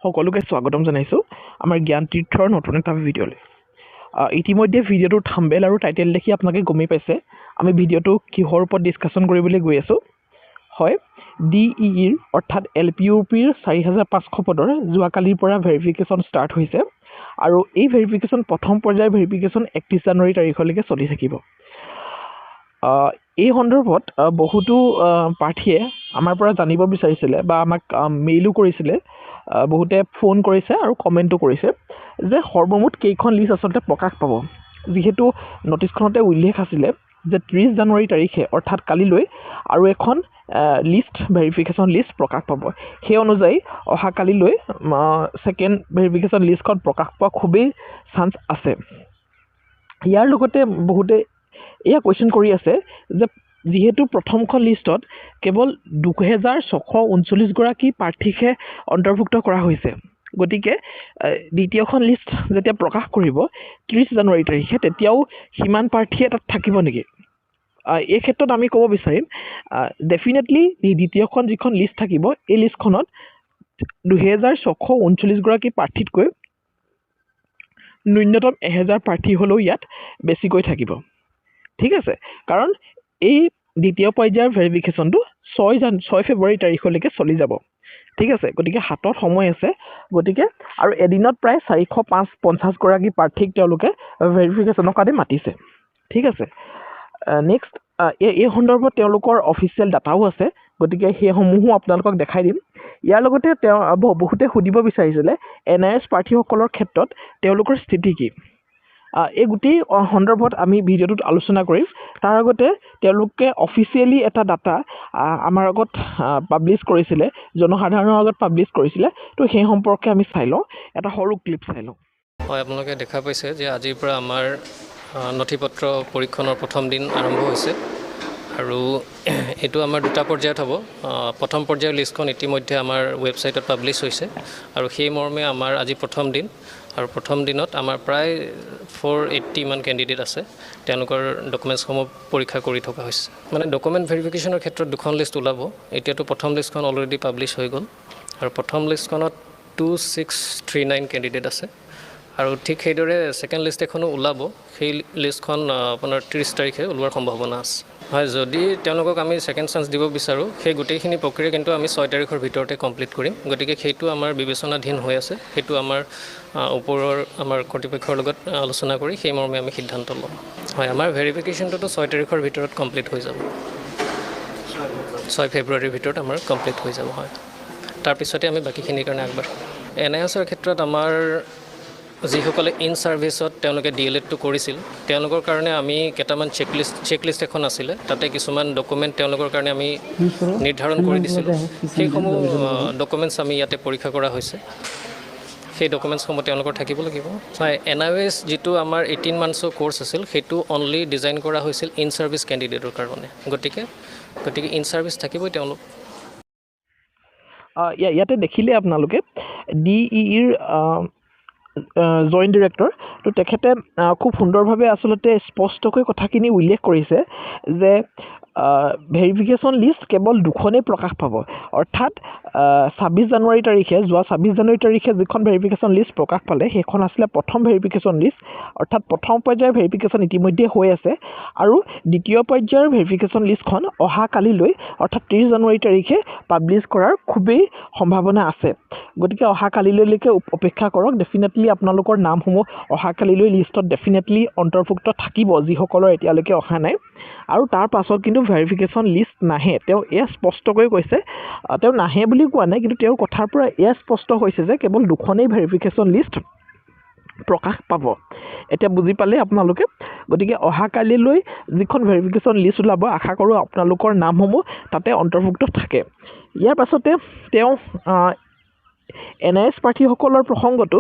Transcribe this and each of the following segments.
সকলোকে স্বাগতম জনাইছোঁ আমাৰ জ্ঞান তীৰ্থৰ নতুন এটা ভিডিঅ'লৈ। ইতিমধ্যে ভিডিঅ'টোৰ থাম্বনেইল আৰু টাইটেল দেখি আপোনালোকে গমেই পাইছে আমি ভিডিঅ'টো কিহৰ ওপৰত ডিছকাশ্যন কৰিবলৈ গৈ আছোঁ। হয়, DEEৰ অৰ্থাৎ LPUPৰ 4500 পদৰ যোৱাকালিৰ পৰা ভেৰিফিকেশ্যন ষ্টাৰ্ট হৈছে আৰু এই ভেৰিফিকেশ্যন প্ৰথম পৰ্যায়ৰ ভেৰিফিকেশ্যন 31 জানুৱাৰী তাৰিখলৈকে চলি থাকিব। এই সন্দৰ্ভত বহুতো প্ৰাৰ্থীয়ে আমাৰ পৰা জানিব বিচাৰিছিলে বা আমাক মেইলো কৰিছিলে, বহুতে ফোন কৰিছে আৰু কমেণ্টো কৰিছে যে সৰ্বমুঠ কেইখন লিষ্ট আচলতে প্ৰকাশ পাব। যিহেতু নটিছখনতে উল্লেখ আছিলে যে 30 জানুৱাৰী তাৰিখে অৰ্থাৎ কালিলৈ আৰু এখন লিষ্ট ভেৰিফিকেশ্যন লিষ্ট প্ৰকাশ পাব। সেই অনুযায়ী অহা কালিলৈ ছেকেণ্ড ভেৰিফিকেশ্যন লিষ্টখন প্ৰকাশ পোৱা খুবেই চান্স আছে। ইয়াৰ লগতে বহুতে এয়া কুৱেশ্যন কৰি আছে যে যিহেতু প্ৰথমখন লিষ্টত কেৱল 2639 গৰাকী প্ৰাৰ্থীকহে অন্তৰ্ভুক্ত কৰা হৈছে, গতিকে দ্বিতীয়খন লিষ্ট যেতিয়া প্ৰকাশ কৰিব 30 জানুৱাৰী তাৰিখে তেতিয়াও সিমান প্ৰাৰ্থীয়ে তাত থাকিব নেকি? এই ক্ষেত্ৰত আমি ক'ব বিচাৰিম ডেফিনেটলি দ্বিতীয়খন যিখন লিষ্ট থাকিব এই লিষ্টখনত 2639 গৰাকী প্ৰাৰ্থীতকৈ ন্যূনতম 1000 প্ৰাৰ্থী হ'লেও ইয়াত বেছিকৈ থাকিব। ঠিক আছে, কাৰণ এই দ্বিতীয় পৰ্যায়ৰ ভেৰিফিকেশ্যনটো 6 ফেব্ৰুৱাৰী তাৰিখলৈকে চলি যাব। ঠিক আছে, গতিকে হাতত সময় আছে। গতিকে আৰু এদিনত প্ৰায় 450 গৰাকী প্ৰাৰ্থীক তেওঁলোকে ভেৰিফিকেশ্যনৰ কাৰণে মাতিছে। ঠিক আছে, নেক্সট এই সন্দৰ্ভত তেওঁলোকৰ অফিচিয়েল ডাটাও আছে, গতিকে সেইসমূহো আপোনালোকক দেখাই দিম। ইয়াৰ লগতে বহুতে সুধিব বিচাৰিছিলে NIS প্ৰাৰ্থীসকলৰ ক্ষেত্ৰত তেওঁলোকৰ স্থিতি কি। এই গোটেই সন্দৰ্ভত আমি ভিডিঅ'টোত আলোচনা কৰিম। তাৰ আগতে তেওঁলোকে অফিচিয়েলি এটা ডাটা আমাৰ আগত পাব্লিছ কৰিছিলে, জনসাধাৰণৰ আগত পাব্লিছ কৰিছিলে। তো সেই সম্পৰ্কে আমি চাই লওঁ, এটা সৰু ক্লিপ চাই লওঁ। হয়, আপোনালোকে দেখা পাইছে যে আজিৰ পৰা আমাৰ নথিপত্ৰ পৰীক্ষণৰ প্ৰথম দিন আৰম্ভ হৈছে আৰু এইটো আমাৰ দুটা পৰ্যায়ত হ'ব। প্ৰথম পৰ্যায়ৰ লিষ্টখন ইতিমধ্যে আমাৰ ৱেবছাইটত পাব্লিছ হৈছে আৰু সেই মৰ্মে আমাৰ আজি প্ৰথম দিন আৰু প্ৰথম দিনত আমাৰ প্ৰায় 480 মান কেণ্ডিডেট আছে। তেওঁলোকৰ ডকুমেণ্টছসমূহ পৰীক্ষা কৰি থকা হৈছে। মানে ডকুমেণ্ট ভেৰিফিকেশ্যনৰ ক্ষেত্ৰত দুখন লিষ্ট ওলাব। এতিয়াতো প্ৰথম লিষ্টখন অলৰেডি পাব্লিছ হৈ গ'ল আৰু প্ৰথম লিষ্টখনত 2639 কেণ্ডিডেট আছে আৰু ঠিক সেইদৰে ছেকেণ্ড লিষ্ট এখনো ওলাব। সেই লিষ্টখন আপোনাৰ 30 তাৰিখে ওলোৱাৰ সম্ভাৱনা আছে। হয়, যদি তেওঁলোকক আমি ছেকেণ্ড চান্স দিব বিচাৰোঁ সেই গোটেইখিনি প্ৰক্ৰিয়া কিন্তু আমি 6 তাৰিখৰ ভিতৰতে কমপ্লিট কৰিম। গতিকে সেইটো আমাৰ বিবেচনাধীন হৈ আছে। সেইটো আমাৰ ওপৰৰ আমাৰ কৰ্তৃপক্ষৰ লগত আলোচনা কৰি সেই মৰ্মে আমি সিদ্ধান্ত ল'ম। হয়, আমাৰ ভেৰিফিকেশ্যনটোতো 6 তাৰিখৰ ভিতৰত কমপ্লিট হৈ যাব। 6 ফেব্ৰুৱাৰীৰ ভিতৰত আমাৰ কমপ্লিট হৈ যাব। হয়, তাৰপিছতে আমি বাকীখিনিৰ কাৰণে আগবাঢ়িম। NISৰ ক্ষেত্ৰত আমাৰ যিসকলে ইন ছাৰ্ভিচত তেওঁলোকে DLEDটো কৰিছিল তেওঁলোকৰ কাৰণে আমি কেইটামান চেকলিষ্ট এখন আছিলে, তাতে কিছুমান ডকুমেণ্ট তেওঁলোকৰ কাৰণে আমি নিৰ্ধাৰণ কৰি দিছিলোঁ। সেইসমূহ ডকুমেণ্টছ আমি ইয়াতে পৰীক্ষা কৰা হৈছে। সেই ডকুমেণ্টছসমূহ তেওঁলোকৰ থাকিব লাগিব। হয়, NIS যিটো আমাৰ 18 মান্থছৰ কোৰ্চ আছিল সেইটো অনলি ডিজাইন কৰা হৈছিল ইন ছাৰ্ভিচ কেণ্ডিডেটৰ কাৰণে। গতিকে ইন ছাৰ্ভিচ থাকিবই তেওঁলোক। ইয়াতে দেখিলে আপোনালোকে DEEৰ জইণ্ট ডিৰেক্টৰ, তো তেখেতে খুব সুন্দৰভাৱে আচলতে স্পষ্টকৈ কথাখিনি উল্লেখ কৰিছে যে ভেৰিফিকেশ্যন লিষ্ট কেৱল দুখনেই প্ৰকাশ পাব। অৰ্থাৎ 26 জানুৱাৰী তাৰিখে যিখন ভেৰিফিকেশ্যন লিষ্ট প্ৰকাশ পালে সেইখন আছিলে প্ৰথম ভেৰিফিকেশ্যন লিষ্ট। অৰ্থাৎ প্ৰথম পৰ্যায়ৰ ভেৰিফিকেশ্যন ইতিমধ্যে হৈ আছে আৰু দ্বিতীয় পৰ্যায়ৰ ভেৰিফিকেশ্যন লিষ্টখন অহা কালিলৈ অৰ্থাৎ 30 জানুৱাৰী তাৰিখে পাব্লিছ কৰাৰ খুবেই সম্ভাৱনা আছে। গতিকে অহা কালিলৈকে অপেক্ষা কৰক। ডেফিনেটলি আপোনালোকৰ নামসমূহ অহা কালিলৈ লিষ্টত ডেফিনেটলি অন্তৰ্ভুক্ত থাকিব যিসকলৰ এতিয়ালৈকে অহা নাই। আৰু তাৰ পাছত কিন্তু ভেৰিফিকেশ্যন লিষ্ট নাহে। তেওঁ এয়া স্পষ্টকৈ কৈছে, তেওঁ নাহে বুলি কোৱা নাই, কিন্তু তেওঁৰ কথাৰ পৰা এয়া স্পষ্ট হৈছে যে কেৱল দুখনেই ভেৰিফিকেশ্যন লিষ্ট প্ৰকাশ পাব। এতিয়া বুজি পালে আপোনালোকে। গতিকে অহা কালিলৈ যিখন ভেৰিফিকেশ্যন লিষ্ট ওলাব আশা কৰোঁ আপোনালোকৰ নামসমূহ তাতে অন্তৰ্ভুক্ত থাকে। ইয়াৰ পাছতে তেওঁ NIS প্ৰাৰ্থীসকলৰ প্ৰসংগতো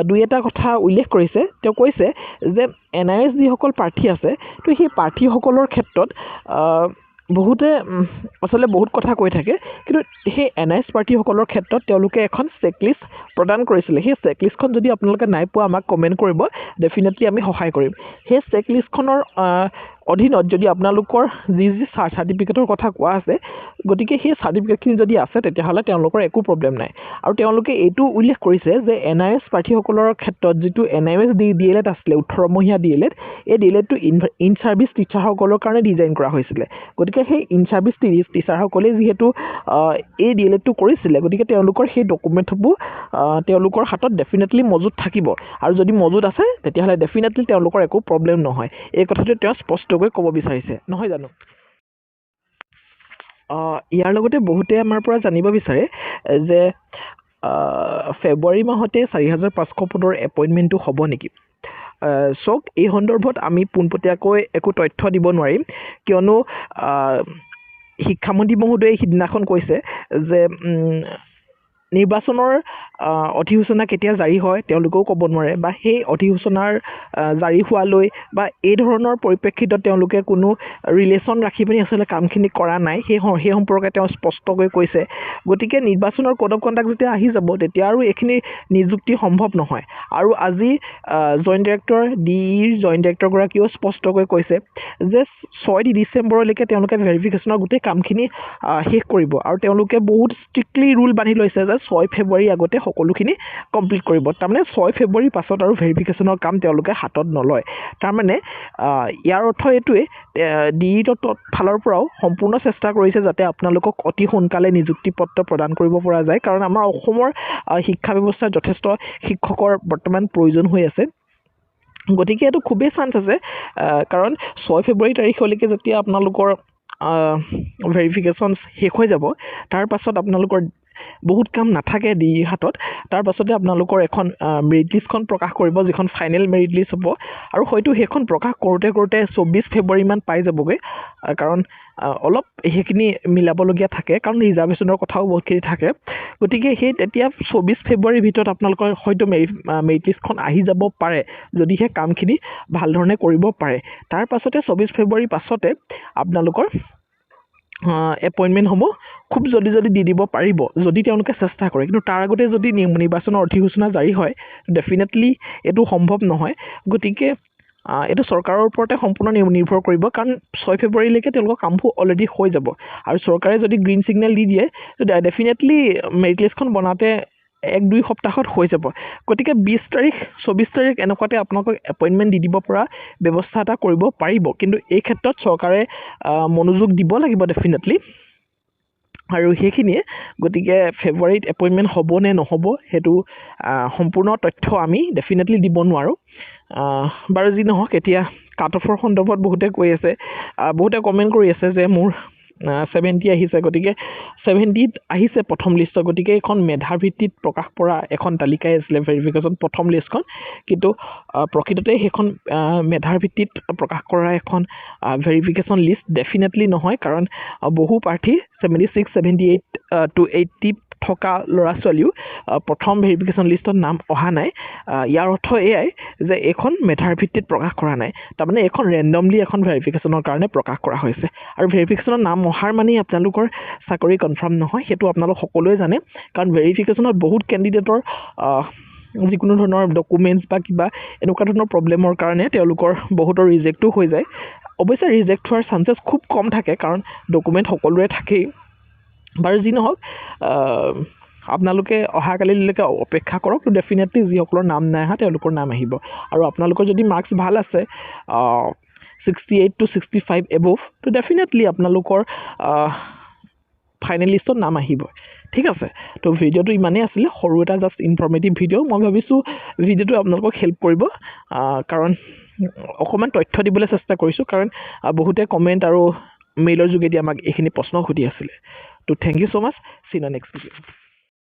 দুই এটা কথা উল্লেখ কৰিছে। তেওঁ কৈছে যে NIS যিসকল প্ৰাৰ্থী আছে তো সেই প্ৰাৰ্থীসকলৰ ক্ষেত্ৰত বহুতে আচলতে বহুত কথা কৈ থাকে, কিন্তু সেই NIS প্ৰাৰ্থীসকলৰ ক্ষেত্ৰত তেওঁলোকে এখন চেকলিষ্ট প্ৰদান কৰিছিলে। সেই চেকলিষ্টখন যদি আপোনালোকে নাই পোৱা আমাক কমেণ্ট কৰিব, ডেফিনেটলি আমি সহায় কৰিম। সেই চেকলিষ্টখনৰ অধীনত যদি আপোনালোকৰ যি চাৰ্টিফিকেটৰ কথা কোৱা আছে গতিকে সেই চাৰ্টিফিকেটখিনি যদি আছে তেতিয়াহ'লে তেওঁলোকৰ একো প্ৰব্লেম নাই আৰু তেওঁলোকে এইটো উল্লেখ কৰিছে যে NIS প্ৰাৰ্থীসকলৰ ক্ষেত্ৰত যিটো NIS DLED আছিলে 18মহীয়া DLED এই DLEDটো ইন ছাৰ্ভিচ টিচাৰসকলৰ কাৰণে ডিজাইন কৰা হৈছিলে গতিকে সেই ইন ছাৰ্ভিচ টিচাৰসকলে যিহেতু এই DLEDটো কৰিছিলে গতিকে তেওঁলোকৰ সেই ডকুমেণ্টসমূহ তেওঁলোকৰ হাতত ডেফিনেটলি মজুত থাকিব আৰু যদি মজুত আছে তেতিয়াহ'লে ডেফিনেটলি তেওঁলোকৰ একো প্ৰব্লেম নহয় এই কথাটো তেওঁ স্পষ্টকৈ ক'ব বিচাৰিছে নহয় জানো ইয়াৰ লগতে বহুতে আমাৰ পৰা জানিব বিচাৰে যে ফেব্ৰুৱাৰী মাহতে 4500 পদৰ এপইণ্টমেণ্টটো হ'ব নেকি চাওক এই সন্দৰ্ভত আমি পোনপটীয়াকৈ একো তথ্য দিব নোৱাৰিম কিয়নো শিক্ষামন্ত্ৰী মহোদয়ে সিদিনাখন কৈছে যে নিৰ্বাচনৰ অধিসূচনা কেতিয়া জাৰি হয় তেওঁলোকেও ক'ব নোৱাৰে বা সেই অধিসূচনাৰ জাৰি হোৱালৈ বা এই ধৰণৰ পৰিপ্ৰেক্ষিতত তেওঁলোকে কোনো ৰিলেশ্যন ৰাখি পিনি আচলতে কামখিনি কৰা নাই সেই সম্পৰ্কে তেওঁ স্পষ্টকৈ কৈছে গতিকে নিৰ্বাচনৰ কোড অফ কণ্ডাক্ট যেতিয়া আহি যাব তেতিয়া আৰু এইখিনি নিযুক্তি সম্ভৱ নহয় আৰু আজি জইণ্ট ডাইৰেক্টৰ DEৰ জইণ্ট ডাইৰেক্টৰগৰাকীয়েও স্পষ্টকৈ কৈছে যে 6 ডিচেম্বৰলৈকে তেওঁলোকে ভেৰিফিকেশ্যনৰ গোটেই কামখিনি শেষ কৰিব আৰু তেওঁলোকে বহুত ষ্ট্ৰিক্টলি ৰুল বান্ধি লৈছে যে 6 ফেব্ৰুৱাৰী আগতে সকলোখিনি কমপ্লিট কৰিব তাৰমানে 6 ফেব্ৰুৱাৰী পাছত আৰু ভেৰিফিকেশ্যনৰ কাম তেওঁলোকে হাতত নলয় তাৰমানে ইয়াৰ অৰ্থ এইটোৱে DEৰ ফালৰ পৰাও সম্পূৰ্ণ চেষ্টা কৰিছে যাতে আপোনালোকক অতি সোনকালে নিযুক্তি পত্ৰ প্ৰদান কৰিব পৰা যায় কাৰণ আমাৰ অসমৰ শিক্ষা ব্যৱস্থাত যথেষ্ট শিক্ষকৰ বৰ্তমান প্ৰয়োজন হৈ আছে গতিকে এইটো খুবেই চান্স আছে কাৰণ 6 ফেব্ৰুৱাৰী তাৰিখলৈকে যেতিয়া আপোনালোকৰ ভেৰিফিকেশ্যন শেষ হৈ যাব তাৰ পাছত আপোনালোকৰ বহুত কাম নাথাকে DEৰ হাতত তাৰ পাছতে আপোনালোকৰ এখন মেৰিট লিষ্টখন প্ৰকাশ কৰিব যিখন ফাইনেল মেৰিট লিষ্ট হ'ব আৰু হয়তো সেইখন প্ৰকাশ কৰোঁতে 24 ফেব্ৰুৱাৰী মান পাই যাবগৈ কাৰণ অলপ সেইখিনি মিলাবলগীয়া থাকে কাৰণ ৰিজাৰ্ভেশ্যনৰ কথাও বহুতখিনি থাকে গতিকে সেই তেতিয়া 24 ফেব্ৰুৱাৰীৰ ভিতৰত আপোনালোকৰ হয়তো মেৰিট লিষ্টখন আহি যাব পাৰে যদিহে কামখিনি ভাল ধৰণে কৰিব পাৰে তাৰ পাছতে 24 ফেব্ৰুৱাৰীৰ পাছতে আপোনালোকৰ এপইণ্টমেণ্টসমূহ খুব জলদি দি দিব পাৰিব যদি তেওঁলোকে চেষ্টা কৰে কিন্তু তাৰ আগতে যদি নিৰ্বাচনৰ অধিসূচনা জাৰি হয় ডেফিনেটলি এইটো সম্ভৱ নহয় গতিকে এইটো চৰকাৰৰ ওপৰতে সম্পূৰ্ণ নিৰ্ভৰ কৰিব কাৰণ 6 ফেব্ৰুৱাৰীলৈকে তেওঁলোকৰ কামবোৰ অলৰেডি হৈ যাব আৰু চৰকাৰে যদি গ্ৰীণ ছিগনেল দি দিয়ে ডেফিনেটলি মেৰিট লিষ্টখন বনাওঁতে 1-2 সপ্তাহত হৈ যাব গতিকে 20 তাৰিখ 24 তাৰিখ এনেকুৱাতে আপোনালোকক এপইণ্টমেণ্ট দি দিব পৰা ব্যৱস্থা এটা কৰিব পাৰিব কিন্তু এই ক্ষেত্ৰত চৰকাৰে মনোযোগ দিব লাগিব ডেফিনেটলি আৰু সেইখিনিয়ে গতিকে ফেব্ৰুৱাৰীত এপইণ্টমেণ্ট হ'ব নে নহ'ব সেইটো সম্পূৰ্ণ তথ্য আমি ডেফিনেটলি দিব নোৱাৰোঁ বাৰু যি নহওক এতিয়া কাট অফৰ সন্দৰ্ভত বহুতে কৈ আছে বহুতে কমেণ্ট কৰি আছে যে মোৰ 70 আহিছে গতিকে 70ত আহিছে প্ৰথম লিষ্টত গতিকে এখন মেধাৰ ভিত্তিত প্ৰকাশ কৰা এখন তালিকাই আছিলে ভেৰিফিকেশ্যন প্ৰথম লিষ্টখন কিন্তু প্ৰকৃততে সেইখন মেধাৰ ভিত্তিত প্ৰকাশ কৰা এখন ভেৰিফিকেশ্যন লিষ্ট ডেফিনেটলি নহয় কাৰণ বহু প্ৰাৰ্থী 76, 78 to 80 থকা ল'ৰা ছোৱালীও প্ৰথম ভেৰিফিকেশ্যন লিষ্টত নাম অহা নাই ইয়াৰ অৰ্থ এয়াই যে এইখন মেধাৰ ভিত্তিত প্ৰকাশ কৰা নাই তাৰমানে এইখন ৰেণ্ডমলি এখন ভেৰিফিকেশ্যনৰ কাৰণে প্ৰকাশ কৰা হৈছে আৰু ভেৰিফিকেশ্যনৰ নাম অহাৰ মানেই আপোনালোকৰ চাকৰি কনফাৰ্ম নহয় সেইটো আপোনালোক সকলোৱে জানে কাৰণ ভেৰিফিকেশ্যনত বহুত কেণ্ডিডেটৰ যিকোনো ধৰণৰ ডকুমেণ্টছ বা কিবা এনেকুৱা ধৰণৰ প্ৰব্লেমৰ কাৰণে তেওঁলোকৰ বহুতৰ ৰিজেক্টো হৈ যায় অৱশ্যে ৰিজেক্ট হোৱাৰ চান্সেছ খুব কম থাকে কাৰণ ডকুমেণ্ট সকলোৰে থাকেই বাৰু যি নহওক আপোনালোকে অহাকালিলৈকে অপেক্ষা কৰক তো ডেফিনেটলি যিসকলৰ নাম নাই অহা তেওঁলোকৰ নাম আহিব আৰু আপোনালোকৰ যদি মাৰ্কছ ভাল আছে 68 to 65 এবভ তো ডেফিনেটলি আপোনালোকৰ ফাইনেল লিষ্টত নাম আহিব ঠিক আছে তো ভিডিঅ'টো ইমানেই আছিলে সৰু এটা জাষ্ট ইনফৰ্মেটিভ ভিডিঅ' মই ভাবিছোঁ ভিডিঅ'টো আপোনালোকক হেল্প কৰিব কাৰণ অকণমান তথ্য দিবলৈ চেষ্টা কৰিছোঁ কাৰণ বহুতে কমেণ্ট আৰু মেইলৰ যোগেদি আমাক এইখিনি প্ৰশ্ন সুধি আছিলে তো thank you so' much see in the next video'